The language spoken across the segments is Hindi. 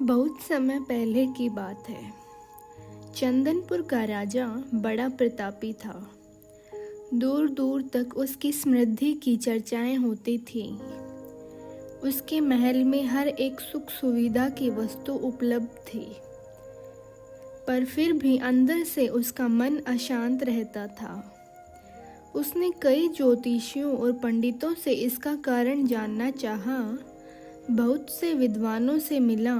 बहुत समय पहले की बात है। चंदनपुर का राजा बड़ा प्रतापी था। दूर दूर तक उसकी समृद्धि की चर्चाएं होती थीं। उसके महल में हर एक सुख सुविधा की वस्तु उपलब्ध थी, पर फिर भी अंदर से उसका मन अशांत रहता था। उसने कई ज्योतिषियों और पंडितों से इसका कारण जानना चाहा। बहुत से विद्वानों से मिला।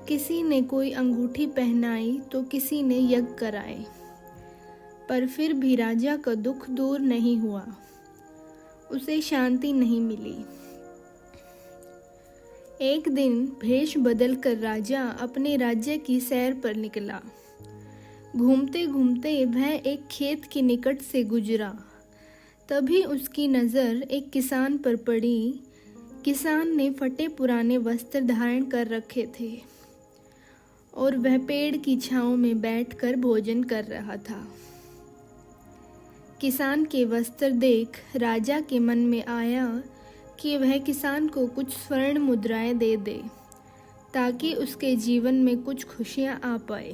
किसी ने कोई अंगूठी पहनाई तो किसी ने यज्ञ कराए, पर फिर भी राजा का दुख दूर नहीं हुआ। उसे शांति नहीं मिली। एक दिन भेष बदलकर राजा अपने राज्य की सैर पर निकला। घूमते घूमते वह एक खेत के निकट से गुजरा। तभी उसकी नज़र एक किसान पर पड़ी। किसान ने फटे पुराने वस्त्र धारण कर रखे थे और वह पेड़ की छांव में बैठकर भोजन कर रहा था। किसान के वस्त्र देख राजा के मन में आया कि वह किसान को कुछ स्वर्ण मुद्राएं दे दे, ताकि उसके जीवन में कुछ खुशियां आ पाए।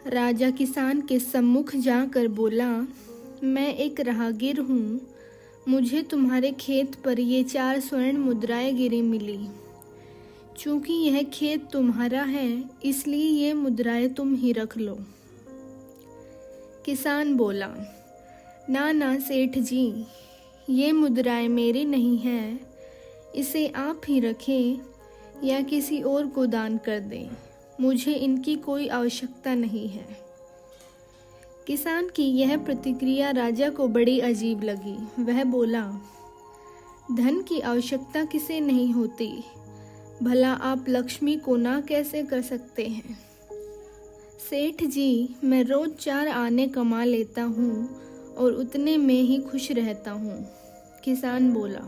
राजा किसान के सम्मुख जाकर बोला, मैं एक राहगीर हूँ। मुझे तुम्हारे खेत पर ये 4 स्वर्ण मुद्राएं गिरी मिली। चूंकि यह खेत तुम्हारा है, इसलिए ये मुद्राएं तुम ही रख लो। किसान बोला, ना ना सेठ जी, ये मुद्राएं मेरी नहीं हैं। इसे आप ही रखें या किसी और को दान कर दें। मुझे इनकी कोई आवश्यकता नहीं है। किसान की यह प्रतिक्रिया राजा को बड़ी अजीब लगी। वह बोला, धन की आवश्यकता किसे नहीं होती, भला आप लक्ष्मी को ना कैसे कर सकते हैं। सेठ जी, मैं रोज 4 आने कमा लेता हूँ और उतने में ही खुश रहता हूँ। किसान बोला,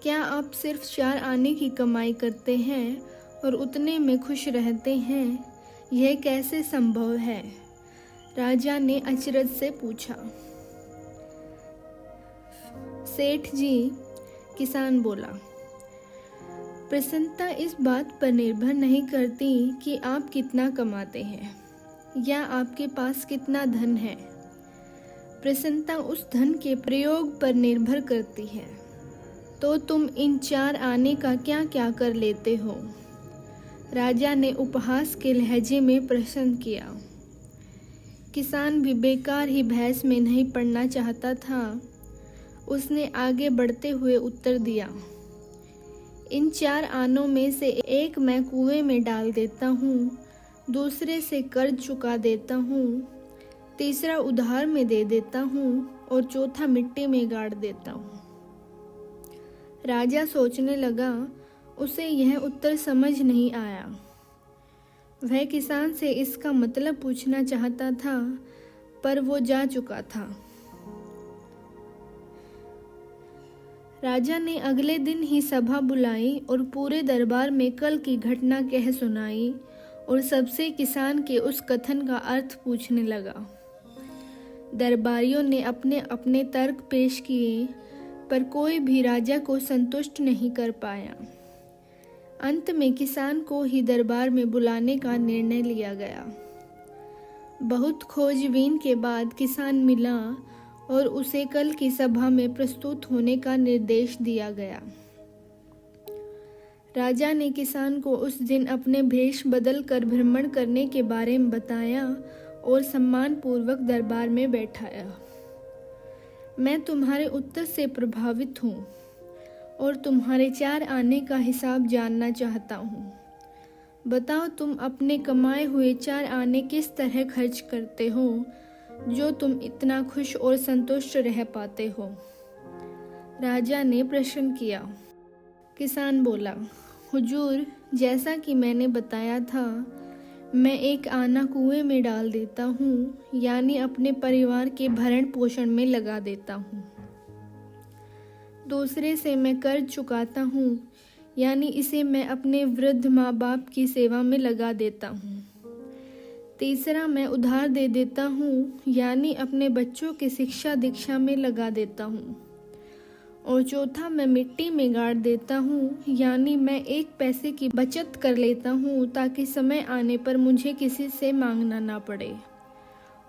क्या आप सिर्फ 4 आने की कमाई करते हैं और उतने में खुश रहते हैं? यह कैसे संभव है? राजा ने अचरज से पूछा। सेठ जी, किसान बोला, प्रसन्नता इस बात पर निर्भर नहीं करती कि आप कितना कमाते हैं या आपके पास कितना धन है। प्रसन्नता उस धन के प्रयोग पर निर्भर करती है। तो तुम इन 4 आने का क्या क्या कर लेते हो? राजा ने उपहास के लहजे में प्रश्न किया। किसान भी बेकार ही बहस में नहीं पड़ना चाहता था। उसने आगे बढ़ते हुए उत्तर दिया, इन 4 आनों में से एक मैं कुएं में डाल देता हूँ, दूसरे से कर्ज चुका देता हूँ, तीसरा उधार में दे देता हूँ और चौथा मिट्टी में गाड़ देता हूँ। राजा सोचने लगा। उसे यह उत्तर समझ नहीं आया। वह किसान से इसका मतलब पूछना चाहता था, पर वो जा चुका था। राजा ने अगले दिन ही सभा बुलाई और पूरे दरबार में कल की घटना कह सुनाई और सबसे किसान के उस कथन का अर्थ पूछने लगा। दरबारियों ने अपने अपने तर्क पेश किए, पर कोई भी राजा को संतुष्ट नहीं कर पाया। अंत में किसान को ही दरबार में बुलाने का निर्णय लिया गया। बहुत खोजबीन के बाद किसान मिला और उसे कल की सभा में प्रस्तुत होने का निर्देश दिया गया। राजा ने किसान को उस दिन अपने भेष बदल कर भ्रमण करने के बारे में बताया और सम्मानपूर्वक दरबार में बैठाया। मैं तुम्हारे उत्तर से प्रभावित हूँ और तुम्हारे 4 आने का हिसाब जानना चाहता हूँ। बताओ, तुम अपने कमाए हुए 4 आने किस तरह खर्च करते हो, जो तुम इतना खुश और संतुष्ट रह पाते हो? राजा ने प्रश्न किया। किसान बोला, हुजूर, जैसा कि मैंने बताया था, मैं 1 आना कुएं में डाल देता हूँ, यानी अपने परिवार के भरण पोषण में लगा देता हूँ। दूसरे से मैं कर्ज चुकाता हूँ, यानी इसे मैं अपने वृद्ध माँ बाप की सेवा में लगा देता हूँ। तीसरा मैं उधार दे देता हूँ, यानी अपने बच्चों की शिक्षा दीक्षा में लगा देता हूँ। और चौथा, मैं मिट्टी में गाड़ देता हूँ, यानी मैं 1 पैसे की बचत कर लेता हूँ ताकि समय आने पर मुझे किसी से मांगना ना पड़े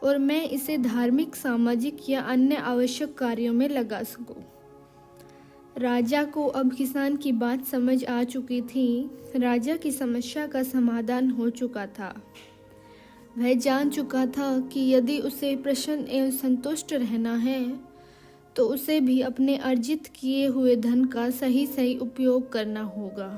और मैं इसे धार्मिक, सामाजिक या अन्य आवश्यक कार्यों में लगा सकूं। राजा को अब किसान की बात समझ आ चुकी थी। राजा की समस्या का समाधान हो चुका था। वह जान चुका था कि यदि उसे प्रसन्न एवं संतुष्ट रहना है तो उसे भी अपने अर्जित किए हुए धन का सही उपयोग करना होगा।